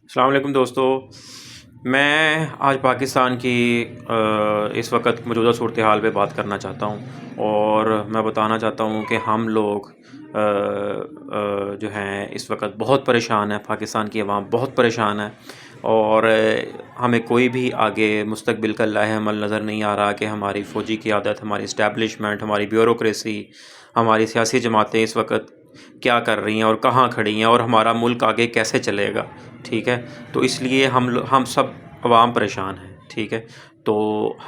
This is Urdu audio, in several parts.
السلام علیکم دوستو، میں آج پاکستان کی اس وقت موجودہ صورتحال پہ بات کرنا چاہتا ہوں، اور میں بتانا چاہتا ہوں کہ ہم لوگ جو ہیں اس وقت بہت پریشان ہیں، پاکستان کی عوام بہت پریشان ہے، اور ہمیں کوئی بھی آگے مستقبل کا لاہ عمل نظر نہیں آ رہا کہ ہماری فوجی قیادت، ہماری اسٹیبلشمنٹ، ہماری بیوروکریسی، ہماری سیاسی جماعتیں اس وقت کیا کر رہی ہیں اور کہاں کھڑی ہیں، اور ہمارا ملک آگے کیسے چلے گا۔ ٹھیک ہے، تو اس لیے ہم سب عوام پریشان ہیں۔ ٹھیک ہے، تو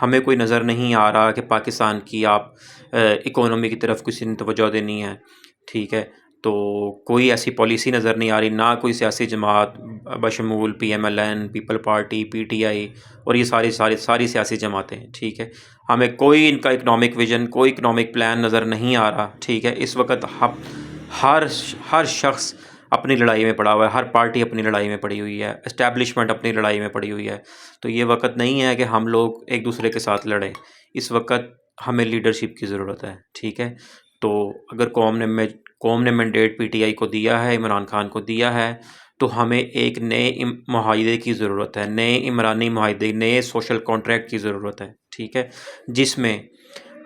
ہمیں کوئی نظر نہیں آ رہا کہ پاکستان کی آپ اکانومی کی طرف کسی نے توجہ دینی ہے۔ ٹھیک ہے، تو کوئی ایسی پالیسی نظر نہیں آ رہی، نہ کوئی سیاسی جماعت بشمول PMLN، پیپل پارٹی، PTI اور یہ ساری سیاسی جماعتیں۔ ٹھیک ہے، ہمیں کوئی ان کا اکنامک ویژن، کوئی اکنامک پلان نظر نہیں آ رہا۔ ٹھیک ہے، اس وقت ہر شخص اپنی لڑائی میں پڑا ہوا ہے، ہر پارٹی اپنی لڑائی میں پڑی ہوئی ہے، اسٹیبلشمنٹ اپنی لڑائی میں پڑی ہوئی ہے۔ تو یہ وقت نہیں ہے کہ ہم لوگ ایک دوسرے کے ساتھ لڑیں، اس وقت ہمیں لیڈرشپ کی ضرورت ہے۔ ٹھیک ہے، تو اگر قوم نے مینڈیٹ PTI کو دیا ہے، عمران خان کو دیا ہے، تو ہمیں ایک نئے معاہدے کی ضرورت ہے، نئے عمرانی معاہدے، نئے سوشل کانٹریکٹ کی ضرورت ہے۔ ٹھیک ہے، جس میں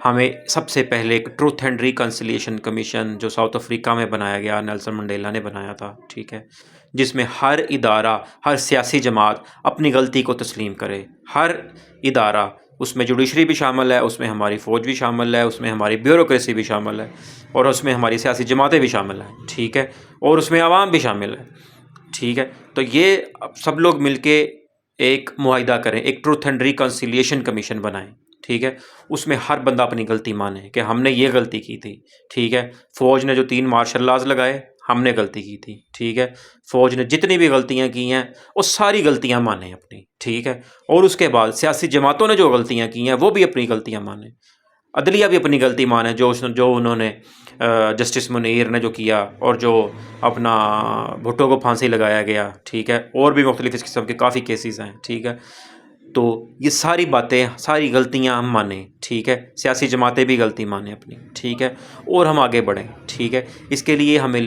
ہمیں سب سے پہلے ایک ٹروتھ اینڈ ریکنسیلیشن کمیشن جو ساؤتھ افریقہ میں بنایا گیا، نیلسن منڈیلا نے بنایا تھا۔ ٹھیک ہے، جس میں ہر ادارہ، ہر سیاسی جماعت اپنی غلطی کو تسلیم کرے، ہر ادارہ، اس میں جوڈیشری بھی شامل ہے، اس میں ہماری فوج بھی شامل ہے، اس میں ہماری بیوروکریسی بھی شامل ہے، اور اس میں ہماری سیاسی جماعتیں بھی شامل ہیں۔ ٹھیک ہے، اور اس میں عوام بھی شامل ہے۔ ٹھیک ہے، تو یہ سب لوگ مل کے ایک معاہدہ کریں، ایک ٹروتھ اینڈ ریکنسیلیشن کمیشن بنائیں۔ ٹھیک ہے، اس میں ہر بندہ اپنی غلطی مانے کہ ہم نے یہ غلطی کی تھی۔ ٹھیک ہے، فوج نے جو 3 مارشل لاز لگائے، ہم نے غلطی کی تھی۔ ٹھیک ہے، فوج نے جتنی بھی غلطیاں کی ہیں وہ ساری غلطیاں مانیں اپنی۔ ٹھیک ہے، اور اس کے بعد سیاسی جماعتوں نے جو غلطیاں کی ہیں وہ بھی اپنی غلطیاں مانیں، عدلیہ بھی اپنی غلطی مانے، جو انہوں نے جسٹس منیر نے جو کیا، اور جو اپنا بھٹو کو پھانسی لگایا گیا۔ ٹھیک ہے، اور بھی مختلف اس قسم کے کافی کیسز ہیں۔ ٹھیک ہے، تو یہ ساری باتیں، ساری غلطیاں ہم مانیں۔ ٹھیک ہے، سیاسی جماعتیں بھی غلطی مانیں اپنی۔ ٹھیک ہے، اور ہم آگے بڑھیں۔ ٹھیک ہے، اس کے لیے ہمیں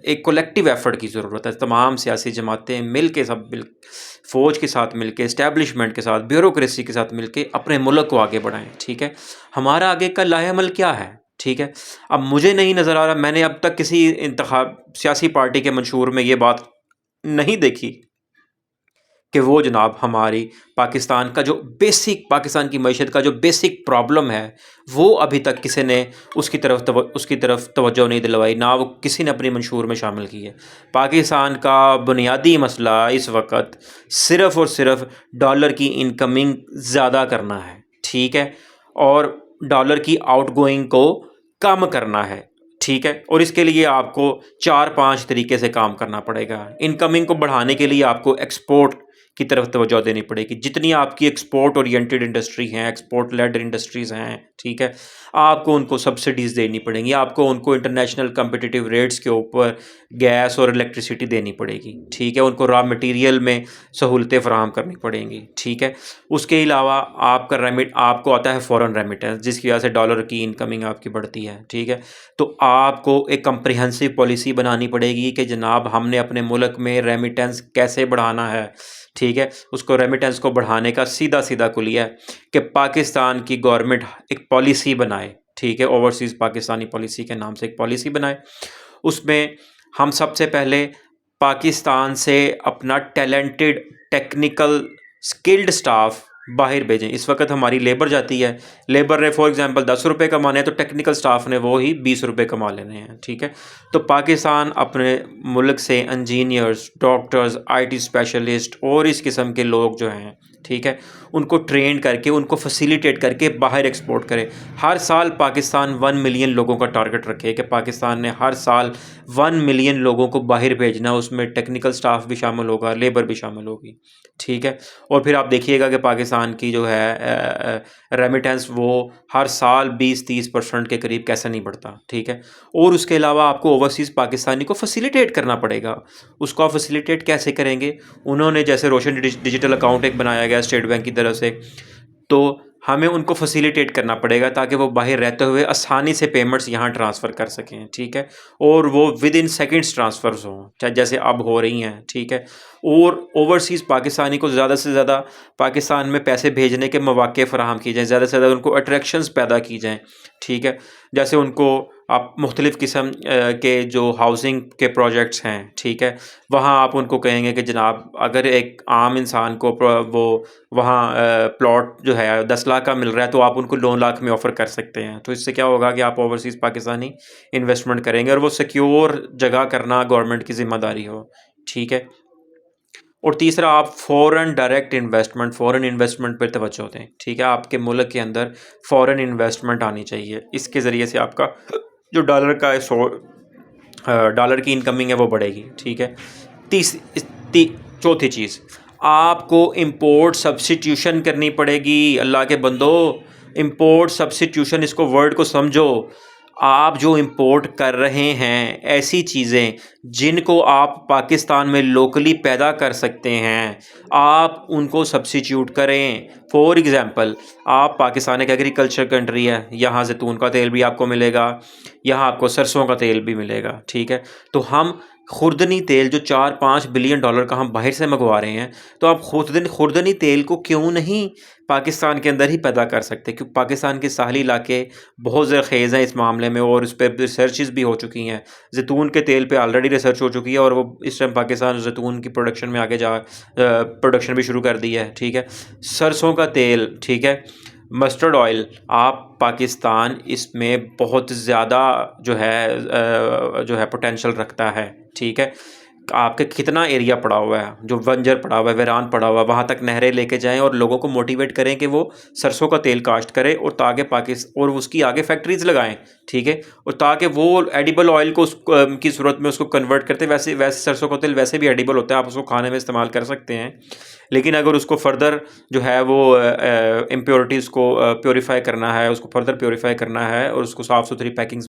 ایک کولیکٹیو ایفرٹ کی ضرورت ہے۔ تمام سیاسی جماعتیں مل کے، فوج کے ساتھ مل کے، اسٹیبلشمنٹ کے ساتھ، بیوروکریسی کے ساتھ مل کے اپنے ملک کو آگے بڑھائیں۔ ٹھیک ہے، ہمارا آگے کا لاہ عمل کیا ہے؟ ٹھیک ہے، اب مجھے نہیں نظر آ رہا، میں نے اب تک کسی سیاسی پارٹی کے منشور میں یہ بات نہیں دیکھی کہ وہ جناب ہماری پاکستان کی معیشت کا جو بیسک پرابلم ہے، وہ ابھی تک کسی نے اس کی طرف توجہ نہیں دلوائی، نہ وہ کسی نے اپنی منشور میں شامل کی ہے۔ پاکستان کا بنیادی مسئلہ اس وقت صرف اور صرف ڈالر کی انکمنگ زیادہ کرنا ہے۔ ٹھیک ہے، اور ڈالر کی آؤٹ گوئنگ کو کم کرنا ہے۔ ٹھیک ہے، اور اس کے لیے آپ کو 4-5 طریقے سے کام کرنا پڑے گا۔ انکمنگ کو بڑھانے کے لیے آپ کو ایکسپورٹ کی طرف توجہ دینی پڑے گی، جتنی آپ کی ایکسپورٹ اورینٹیڈ انڈسٹری ہیں، ایکسپورٹ لیڈ انڈسٹریز ہیں۔ ٹھیک ہے، آپ کو ان کو سبسڈیز دینی پڑیں گی، آپ کو ان کو انٹرنیشنل کمپٹیٹیو ریٹس کے اوپر گیس اور الیکٹریسٹی دینی پڑے گی۔ ٹھیک ہے، ان کو را مٹیریل میں سہولتیں فراہم کرنی پڑیں گی۔ ٹھیک ہے، اس کے علاوہ آپ کو آتا ہے فورن ریمیٹنس، جس کی وجہ سے ڈالر کی انکمنگ آپ کی بڑھتی ہے۔ ٹھیک ہے، تو آپ کو ایک کمپریہنسو پالیسی بنانی پڑے گی کہ جناب ہم نے اپنے ملک میں ریمیٹنس کیسے بڑھانا ہے۔ ٹھیک ہے، اس کو ریمیٹنس کو بڑھانے کا سیدھا کلیہ ہے کہ پاکستان کی گورنمنٹ ایک پالیسی بنائے۔ ٹھیک ہے، اوورسیز پاکستانی پالیسی کے نام سے ایک پالیسی بنائے۔ اس میں ہم سب سے پہلے پاکستان سے اپنا ٹیلنٹڈ، ٹیکنیکل، سکلڈ سٹاف باہر بھیجیں۔ اس وقت ہماری لیبر جاتی ہے، لیبر نے فار ایگزامپل 10 روپے کمانے ہیں، تو ٹیکنیکل سٹاف نے وہی 20 روپے کما لینے ہیں۔ ٹھیک ہے، تو پاکستان اپنے ملک سے انجینئرز، ڈاکٹرز، IT اسپیشلسٹ اور اس قسم کے لوگ جو ہیں، ٹھیک ہے، ان کو ٹرین کر کے، ان کو فیسیلیٹیٹ کر کے باہر ایکسپورٹ کرے۔ ہر سال پاکستان 1 ملین لوگوں کا ٹارگٹ رکھے کہ پاکستان نے ہر سال 1 ملین لوگوں کو باہر بھیجنا، اس میں ٹیکنیکل سٹاف بھی شامل ہوگا، لیبر بھی شامل ہوگی۔ ٹھیک ہے، اور پھر آپ دیکھیے گا کہ پاکستان کی جو ہے ریمیٹنس وہ ہر سال 20-30% کے قریب کیسے نہیں بڑھتا۔ ٹھیک ہے، اور اس کے علاوہ آپ کو اوورسیز پاکستانی کو فیسیلیٹیٹ کرنا پڑے گا۔ اس کو آپ فیسیلیٹیٹ کیسے کریں گے؟ انہوں نے جیسے روشن ڈیجیٹل اکاؤنٹ ایک بنایا گیا اسٹیٹ بینک کی طرف سے، تو ہمیں ان کو فیسیلیٹیٹ کرنا پڑے گا تاکہ وہ باہر رہتے ہوئے آسانی سے پیمنٹس یہاں ٹرانسفر کر سکیں، ٹھیک ہے، اور وہ ود ان سیکنڈس ٹرانسفرز ہوں، چاہے جیسے اب ہو رہی ہیں، ٹھیک ہے، اور اوورسیز پاکستانی کو زیادہ سے زیادہ پاکستان میں پیسے بھیجنے کے مواقع فراہم کی جائیں، زیادہ سے زیادہ ان کو اٹریکشنز پیدا کی جائیں، ٹھیک ہے، جیسے ان کو آپ مختلف قسم کے جو ہاؤسنگ کے پروجیکٹس ہیں، ٹھیک ہے، وہاں آپ ان کو کہیں گے کہ جناب اگر ایک عام انسان کو وہ وہاں پلاٹ جو ہے 10 لاکھ کا مل رہا ہے تو آپ ان کو 9 لاکھ میں آفر کر سکتے ہیں، تو اس سے کیا ہوگا کہ آپ اوورسیز پاکستانی انویسٹمنٹ کریں گے اور وہ سیکیور جگہ کرنا گورنمنٹ کی ذمہ داری ہو، ٹھیک ہے۔ اور تیسرا، آپ فورن انویسٹمنٹ پر توجہ دیں، ٹھیک ہے، آپ کے ملک کے اندر فورن انویسٹمنٹ آنی چاہیے، اس کے ذریعے سے آپ کا جو ڈالر کی انکمنگ ہے وہ بڑھے گی، ٹھیک ہے۔ چوتھی چیز، آپ کو امپورٹ سبسٹیوشن کرنی پڑے گی، اللہ کے بندو، امپورٹ سبسٹیوشن، اس کو ورڈ کو سمجھو۔ آپ جو امپورٹ کر رہے ہیں ایسی چیزیں جن کو آپ پاکستان میں لوکلی پیدا کر سکتے ہیں، آپ ان کو سبسٹیوٹ کریں۔ فور ایگزامپل، آپ پاکستان ایک ایگریکلچر کنٹری ہے، یہاں زیتون کا تیل بھی آپ کو ملے گا، یہاں آپ کو سرسوں کا تیل بھی ملے گا، ٹھیک ہے، تو ہم خوردنی تیل جو $4-5 بلین کا ہم باہر سے منگوا رہے ہیں، تو آپ خوردنی تیل کو کیوں نہیں پاکستان کے اندر ہی پیدا کر سکتے؟ کیونکہ پاکستان کے ساحلی علاقے بہت زیادہ خیز ہیں اس معاملے میں، اور اس پہ ریسرچز بھی ہو چکی ہیں۔ زیتون کے تیل پہ آلریڈی ریسرچ ہو چکی ہے، اور وہ اس ٹائم پاکستان زیتون کی پروڈکشن میں آگے پروڈکشن بھی شروع کر دی ہے، ٹھیک ہے۔ سرسوں کا تیل، ٹھیک ہے، مسٹرڈ آئل، آپ پاکستان اس میں بہت زیادہ جو ہے پوٹینشل رکھتا ہے، ٹھیک ہے۔ آپ کے کتنا ایریا پڑا ہوا ہے جو بنجر پڑا ہوا ہے، ویران پڑا ہوا ہے، وہاں تک نہریں لے کے جائیں اور لوگوں کو موٹیویٹ کریں کہ وہ سرسوں کا تیل کاشت کرے، اور تاکہ اور اس کی آگے فیکٹریز لگائیں، ٹھیک ہے، اور تاکہ وہ ایڈیبل آئل کو کی صورت میں اس کو کنورٹ کرتے، ویسے سرسوں کا تیل ویسے بھی ایڈیبل ہوتا ہے، آپ اس کو کھانے میں استعمال کر سکتے ہیں، لیکن اگر اس کو فردر جو ہے وہ امپیورٹیز کو پیوریفائی کرنا ہے، اس کو فردر پیوریفائی کرنا ہے اور اس کو صاف ستھری پیکنگز